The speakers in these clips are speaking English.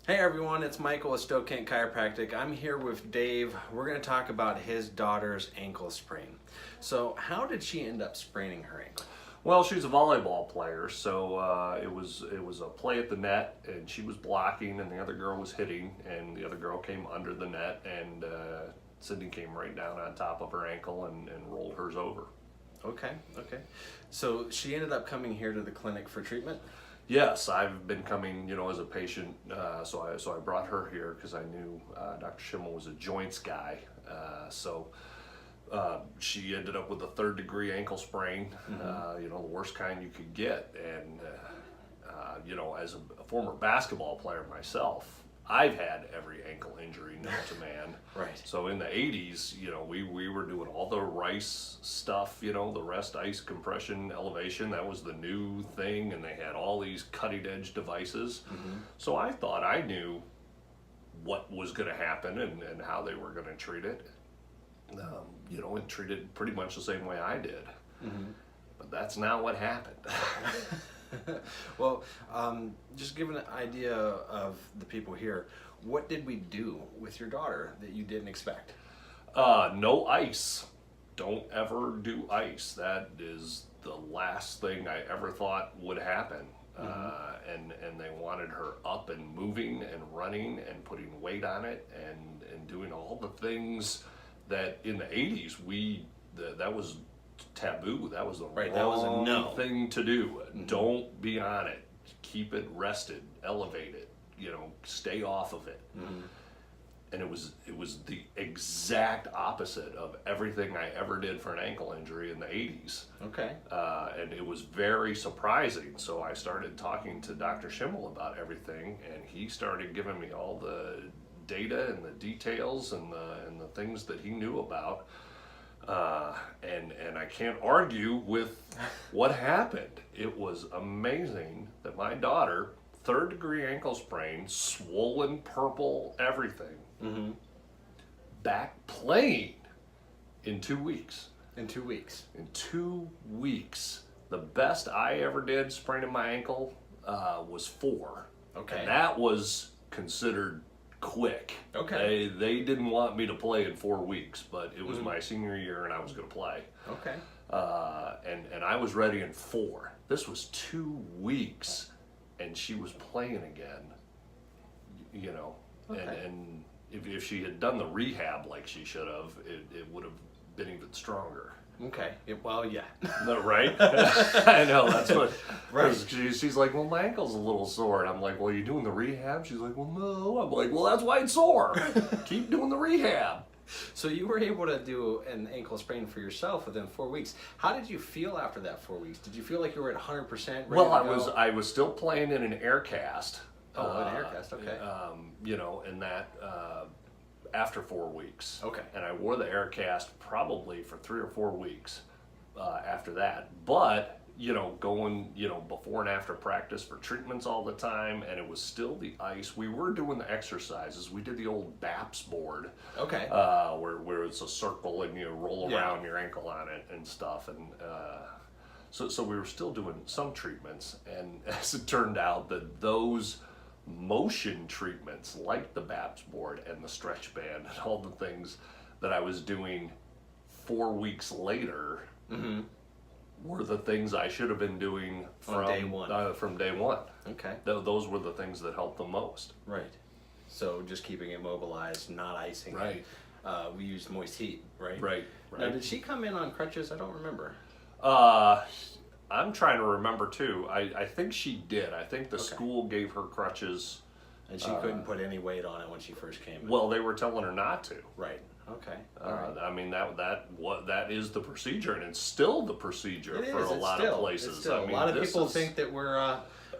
Hey everyone, it's Michael with Stowe Kent Chiropractic. I'm here with Dave. We're going to talk about his daughter's ankle sprain. So how did she end up spraining her ankle? Well, she's a volleyball player, so it was a play at the net, and she was blocking, and the other girl was hitting, and the other girl came under the net, and Sydney came right down on top of her ankle and rolled hers over. Okay. So she ended up coming here to the clinic for treatment? Yes, I've been coming, as a patient, so I brought her here because I knew Dr. Shimmel was a joints guy, she ended up with a 3rd-degree ankle sprain, the worst kind you could get. And, as a former basketball player myself, I've had every ankle injury known to man. Right. So in the 80s, we were doing all the RICE stuff, the rest, ice, compression, elevation. That was the new thing, and they had all these cutting-edge devices. So I thought I knew what was going to happen and how they were going to treat it. And treat it pretty much the same way I did. But that's not what happened. Well, just give an idea of the people here. What did we do with your daughter that you didn't expect? No ice. Don't ever do ice. That is the last thing I ever thought would happen. And they wanted her up and moving and running and putting weight on it and doing all the things that in the 80s that was taboo. That was the wrong thing to do. Don't be on it. Keep it rested, elevate it, stay off of it. And it was the exact opposite of everything I ever did for an ankle injury in the 80s. Okay. And it was very surprising. So I started talking to Dr. Shimmel about everything, and he started giving me all the data and the details and the things that he knew about. And I can't argue with what happened. It was amazing that my daughter, 3rd-degree ankle sprain, swollen, purple, everything, back playing in 2 weeks. In 2 weeks? In 2 weeks. The best I ever did spraining my ankle was 4. Okay. And that was considered quick. Okay. They didn't want me to play in 4 weeks, but it was my senior year and I was going to play. Okay. And I was ready in 4. This was 2 weeks, and she was playing again. Okay. And if she had done the rehab like she should have, it would have been even stronger. Okay. Well, yeah. No, right? I know, that's what. Right. She's like, well, my ankle's a little sore. And I'm like, well, you doing the rehab? She's like, well, no. I'm like, well, that's why it's sore. Keep doing the rehab. So you were able to do an ankle sprain for yourself within 4 weeks. How did you feel after that 4 weeks? Did you feel like you were at 100% ready Well, to go? I was still playing in an air cast. An air cast, okay. And that after 4 weeks. Okay. And I wore the air cast probably for 3 or 4 weeks after that. But, going, before and after practice for treatments all the time, and it was still the ice. We were doing the exercises. We did the old BAPS board. Okay. Where it's a circle and you roll around your ankle on it and stuff. And so we were still doing some treatments. And as it turned out, that those motion treatments like the BAPS board and the stretch band and all the things that I was doing 4 weeks later were the things I should have been doing from day one. Okay. Those were the things that helped the most. Right. So just keeping it mobilized, not icing. Right. We used moist heat, right? Right. Now, did she come in on crutches? I don't remember. I'm trying to remember too. I think she did. I think the school gave her crutches. And she couldn't put any weight on it when she first came in. Well, they were telling her not to. Right. Okay. All right. I mean that is the procedure, and it's still the procedure for a lot of places. I mean, a lot of people think that we're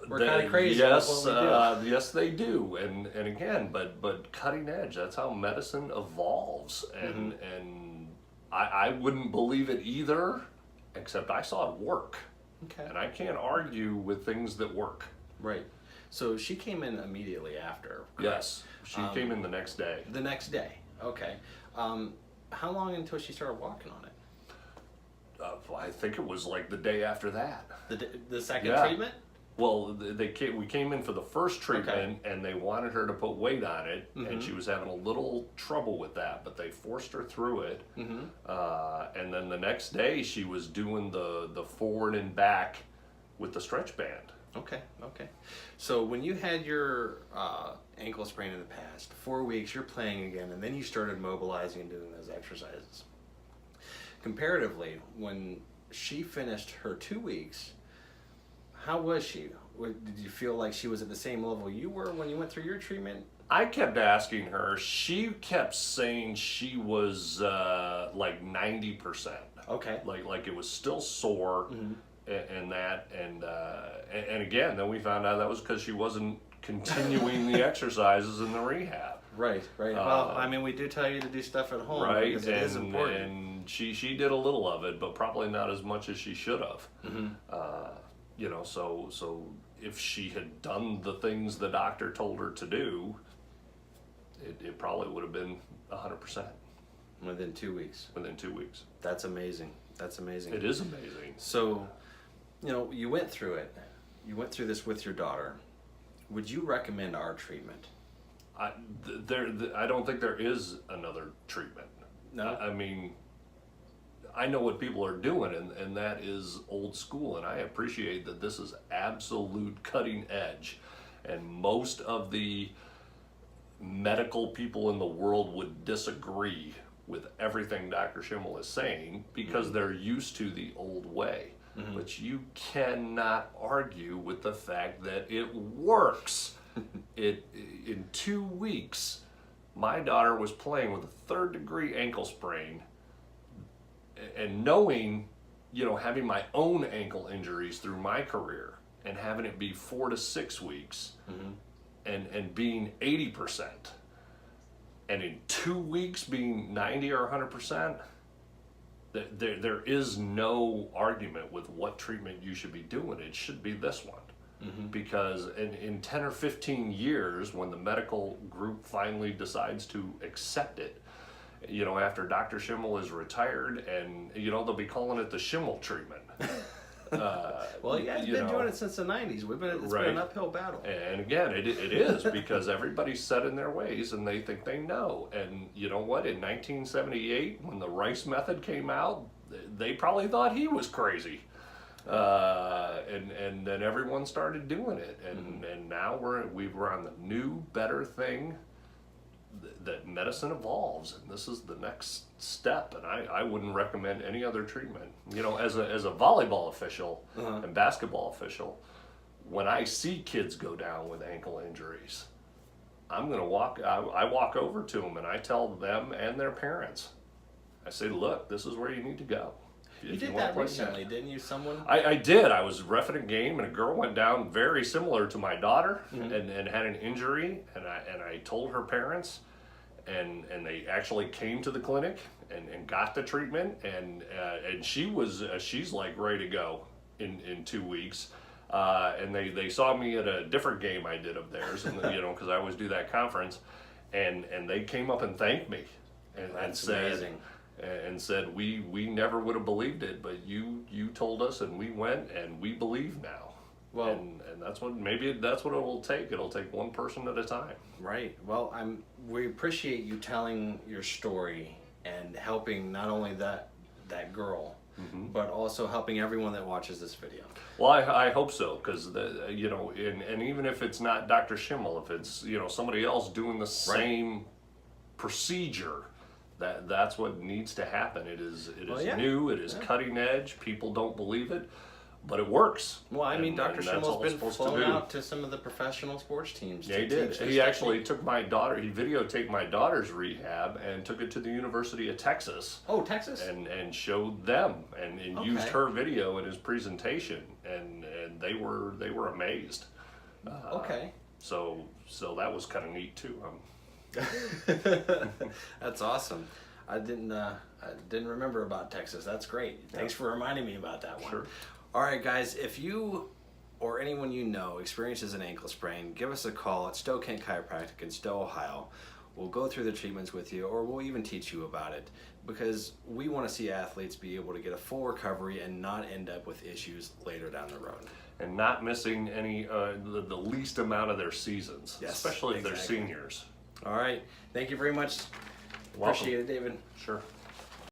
kind of crazy. Yes, with what we do. yes, they do, and again, but cutting edge. That's how medicine evolves, and I wouldn't believe it either, except I saw it work. Okay. And I can't argue with things that work. Right. So she came in immediately after. Correct? Yes, she came in the next day. The next day. Okay. How long until she started walking on it? I think it was like the day after that. The second treatment? Well, we came in for the first treatment, and they wanted her to put weight on it, and she was having a little trouble with that, but they forced her through it. And then the next day, she was doing the forward and back with the stretch band. Okay. So when you had your ankle sprain in the past, 4 weeks, you're playing again, and then you started mobilizing and doing those exercises. Comparatively, when she finished her 2 weeks, how was she? Did you feel like she was at the same level you were when you went through your treatment? I kept asking her. She kept saying she was like 90%. Okay. Like it was still sore, and again, then we found out that was because she wasn't continuing the exercises in the rehab. Right. Well, I mean, we do tell you to do stuff at home, right? Because it is important. And she did a little of it, but probably not as much as she should have. You know, so if she had done the things the doctor told her to do, it probably would have been 100%. Within 2 weeks. Within 2 weeks. That's amazing. It is amazing. So, you know, you went through it. You went through this with your daughter. Would you recommend our treatment? I don't think there is another treatment. No? I mean, I know what people are doing, and that is old school, and I appreciate that this is absolute cutting edge. And most of the medical people in the world would disagree with everything Dr. Shimmel is saying because they're used to the old way. But you cannot argue with the fact that it works. In 2 weeks, my daughter was playing with a 3rd-degree ankle sprain, and knowing, you know, having my own ankle injuries through my career and having it be 4 to 6 weeks and being 80%, and in 2 weeks being 90 or 100%, there is no argument with what treatment you should be doing. It should be this one. Because in 10 or 15 years, when the medical group finally decides to accept it, you know, after Dr. Shimmel is retired, and, you know, they'll be calling it the Shimmel treatment. Well, you guys have been doing it since the 90s. It's been an uphill battle. And again, it is, because everybody's set in their ways and they think they know. And you know what? In 1978, when the Rice method came out, they probably thought he was crazy. And then everyone started doing it. And now we're on the new, better thing that medicine evolves, and this is the next step. And I wouldn't recommend any other treatment. You know, as a volleyball official and basketball official, when I see kids go down with ankle injuries, I walk over to them and I tell them and their parents, I say, look, this is where you need to go. You did that recently, didn't you? I did. I was reffing a game, and a girl went down very similar to my daughter, and had an injury, and I told her parents, and they actually came to the clinic and got the treatment, and she's like ready to go in 2 weeks. And they saw me at a different game I did of theirs, and you know, because I always do that conference, and they came up and thanked me, and said, amazing. And said, we never would have believed it, but you told us, and we went, and we believe now. Well, and that's what it will take. It'll take one person at a time. Right. Well, we appreciate you telling your story and helping not only that girl, but also helping everyone that watches this video. Well, I hope so, because you know, and even if it's not Dr. Shimmel, if it's, you know, somebody else doing the same procedure, that's what needs to happen. It is new, it is cutting edge. People don't believe it, but it works. Well, I mean, Dr. Shimmel's been flown out to some of the professional sports teams. Yeah, he did. He actually took my daughter. He videotaped my daughter's rehab and took it to the University of Texas. Oh, Texas! And showed them and used her video in his presentation, and they were amazed. Okay. So that was kind of neat too. That's awesome. I didn't remember about Texas. That's great. Thanks for reminding me about that one. Sure. All right, guys, if you or anyone you know experiences an ankle sprain, give us a call at Stowe Kent Chiropractic in Stowe, Ohio. We'll go through the treatments with you, or we'll even teach you about it, because we want to see athletes be able to get a full recovery and not end up with issues later down the road. And not missing any the least amount of their seasons, Yes, especially if they're exactly. seniors. All right. Thank you very much. Welcome. Appreciate it, David. Sure.